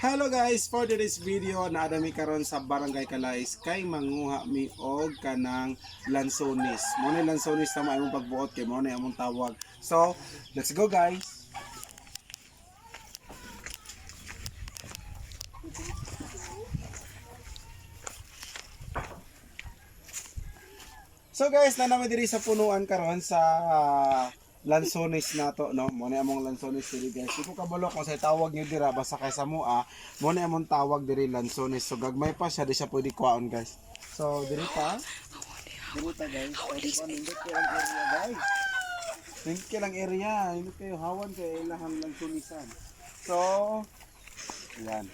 Hello guys, for today's video naadami karon sa Barangay Calais kay manguha mi og kanang lansones. Mo na lansones na maayong pagbuot kay mo na among tawag. So, let's go guys. So guys, nanami diri sa punuan karon sa lansones nato, no? Mo na among lansones diri guys. Di ko kabalo kung sa tawag niyo dira basta kay sa mua, mo na among tawag diri lansones. So gagmay pa siya, di siya pwede kuhaon guys. So diri pa. Diri pa guys. Pwede pa nindot ko ang area guys. Nindot ko lang area, nindot kayo hawan kay ilahang lansonisan. So yan.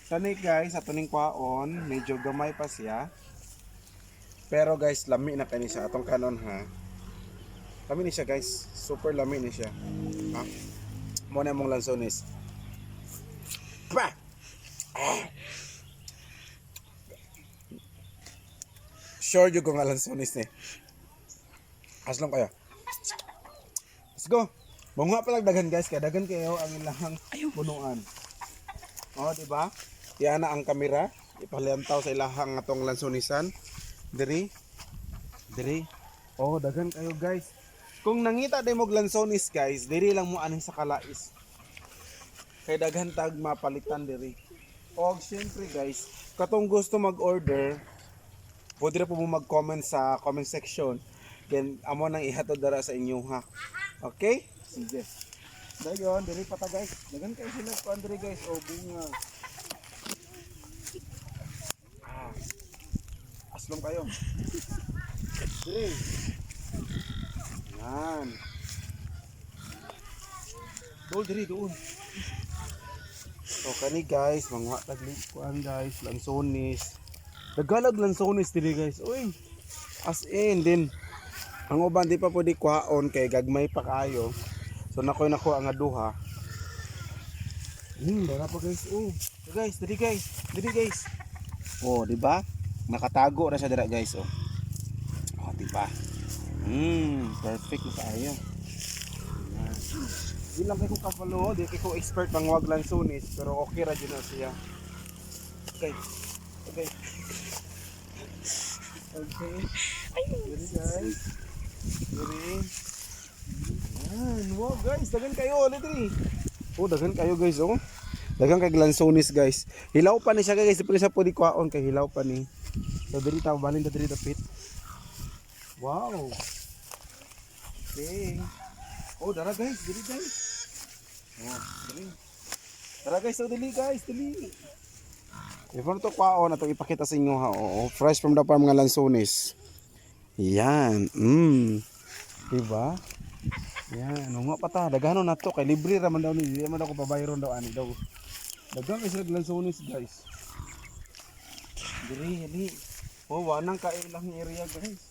Kani guys, ato ning kuhaon, medyo gamay pa siya. Pero guys, lami na kani siya atong kanon ha. Lami ni siya guys, super lami ni siya. Ha? Mo na mong lansones. Pa. Sure jud ko nga lansones ni. Aslong kaya. Let's go. Mga pa lang dagan guys, kaya dagan kayo ang ilahang punuan. Oh, di ba? Yan na ang kamera. Ipaliantaw sa ilahang atong lansonisan. Diri. Oh, dagan kayo guys. Kung nangita day mog lansones guys, diri lang mo anay sa Calais. Kay daghan tag mapalitan diri. Og syempre guys, katong gusto mag-order, pwede ra po mo mag-comment sa comment section. Then amo nang ihatod dara sa inyo ha. Okay? Sige. Dayon, diri pa ta guys. Dagan kayo sila ko diri guys. Oh, bunga. Aslong kayo. Diri. Yan. Doon. So kani guys, mga taglikuan guys, lansones. Dagalag lansones diri guys. Uy. As in din. Ang uban di pa pwede kuhaon kay gagmay pa kayo. So nakoy nako ang duha. Dara pa guys. Oh. So guys, diri guys. Oh, di ba? Nakatago na siya dira guys. Oh. Oh, di ba? Perfect na tayo. Di lang kay ko kapalo, di kay ko expert bang wag lansones, pero okay ra jud na siya. Okay. Diri guys. Diri. Yan, wow guys, dagan kayo diri. Oh, dagan kayo guys, oh. Dagan kay lansones guys. Hilaw pa ni siya guys, dili sa pwede kuhaon kay hilaw pa ni. So diri ta balin diri dapit. Wow. Okay. Oh, dara guys, dili guys. Oh, dili. Dara guys, dili. Ifon to kwaon ato ipakita sa inyo ha. Oh, fresh from the farm nga lansones. Yan. Diba? Yan, nga pa ta, dagano na to kay libre ra man daw ni, di man ako pabayron daw ani daw. Dagang kay sila lansones guys. Dili. Oh, wanang kailang area guys.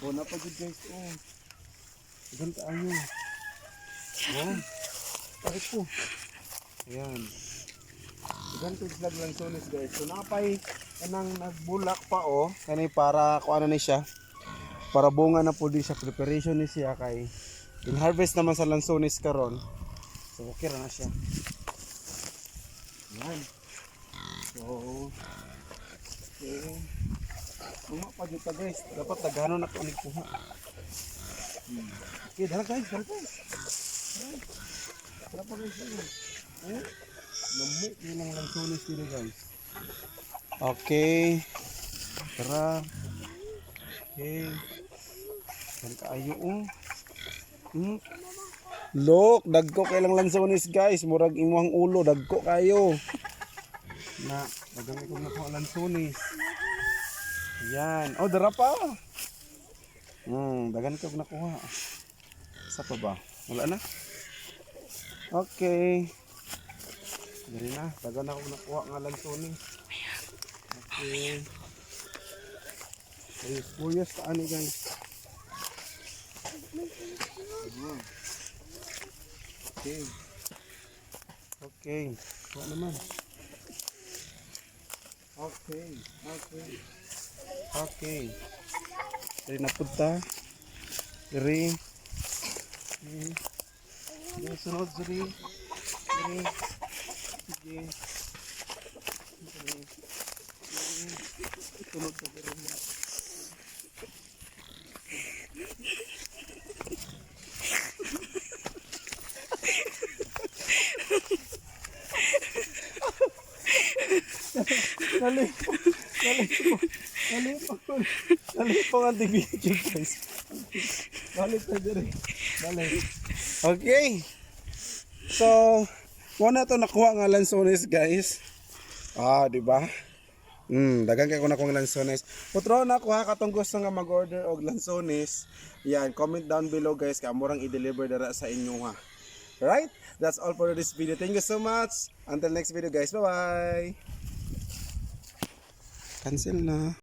Oh, napagod guys. Oh. Dagan kaayo. Oh. Bakit po? Ayan. Dagan ko sila lansones guys. So napay kanang nagbulak pa oh. Kani para kung ano ni siya. Para bunga na po di siya. Preparation ni siya kay in harvest naman sa lansones karon. So okay ra na siya. Ayan. So okay. Mga pagita guys, dapat dagano na ko kuha. Okay, dara guys. Dara pa guys. Lamig lang lansones dito guys. Okay. Tara. Okay. Dara kaayo Look, dagko kay lang lansones guys, murag imong ulo, dagko kayo. Na, dagang ko na ko lansones. Yan. Oh, dara pa. Dagan ko nakuha. Sa pa ba? Wala na. Okay. Diri na, dagan ako nakuha nga lansones. Okay. Ay, curious ta ani guys. Okay. Wala naman. Okay. Diri na punta. Diri. Sunod diri. Sige. Tulog ka rin. Nalipong ang video guys. Balik na diri. Balik. Okay. So, muna to nakuha nga lansones guys. Di ba? Dagan kay ko na kong lansones. Putro na ko ha katong gusto nga mag-order og lansones. Yan, comment down below guys kay amurang i-deliver dara sa inyo ha. Right? That's all for this video. Thank you so much. Until next video guys. Bye-bye. Cancel na.